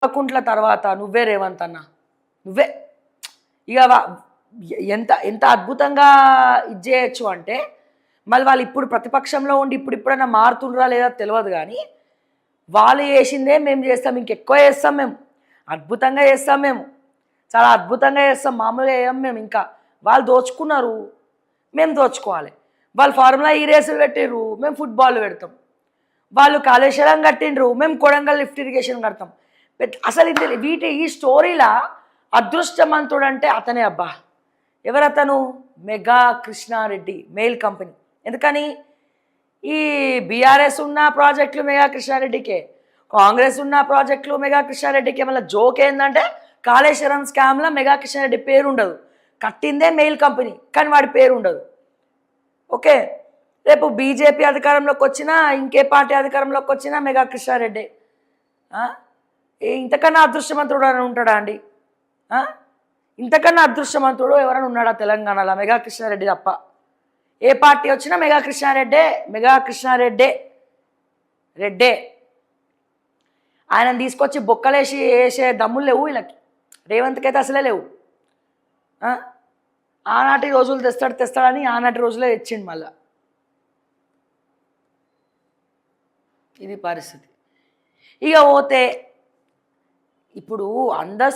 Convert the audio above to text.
కల్వకుంట్ల తర్వాత నువ్వే రేవంత్ అన్న, నువ్వే ఇక ఎంత ఎంత అద్భుతంగా ఇది చేయొచ్చు అంటే, మళ్ళీ వాళ్ళు ఇప్పుడు ప్రతిపక్షంలో ఉండి ఇప్పుడన్నా మారుతుండ్రా లేదా తెలియదు కానీ, వాళ్ళు చేసిందే మేము చేస్తాం, ఇంకెక్కువ చేస్తాం మేము, అద్భుతంగా చేస్తాం మేము, చాలా అద్భుతంగా చేస్తాం, మామూలుగా వేయం మేము. ఇంకా వాళ్ళు దోచుకున్నారు, మేము దోచుకోవాలి. వాళ్ళు ఫార్ములా ఈ రేసులు పెట్టిర్రు, మేము ఫుట్బాల్ పెడతాం. వాళ్ళు కాళేశ్వరం కట్టిండ్రు, మేము కొడంగల్ లిఫ్ట్ ఇరిగేషన్ కడతాం. అసలు ఇది ఈ స్టోరీలా అదృష్టవంతుడు అంటే అతనే అబ్బా. ఎవరతను? Megha Krishna Reddy MEIL company. ఎందుకని? ఈ బీఆర్ఎస్ ఉన్న ప్రాజెక్టులు మెగా కృష్ణారెడ్డికే, కాంగ్రెస్ ఉన్న ప్రాజెక్టులు మెగా కృష్ణారెడ్డికే. మళ్ళీ జోక్ ఏంటంటే కాళేశ్వరం స్కామ్లో మెగా కృష్ణారెడ్డి పేరు ఉండదు, కట్టిందే మెయిల్ కంపెనీ కానీ వాడి పేరు ఉండదు. ఓకే, రేపు బీజేపీ అధికారంలోకి వచ్చినా ఇంకే పార్టీ అధికారంలోకి వచ్చినా మెగా కృష్ణారెడ్డి. ఇంతకన్నా అదృష్టవంతుడు అని ఉంటాడా అండి? ఇంతకన్నా అదృష్టవంతుడు ఎవరైనా ఉన్నాడా తెలంగాణలో? మెగా కృష్ణారెడ్డి తప్ప. ఏ పార్టీ వచ్చినా మెగా కృష్ణారెడ్డే, మెగా కృష్ణారెడ్డే రెడ్డే. ఆయనను తీసుకొచ్చి బొక్కలేసి వేసే దమ్ములు లేవు వీళ్ళకి. రేవంత్కి అయితే అసలే లేవు. ఆనాటి రోజులు తెస్తాడని ఆనాటి రోజులే తెచ్చిండు మళ్ళా. ఇది పరిస్థితి. ఇక పోతే ఇప్పుడు అందరు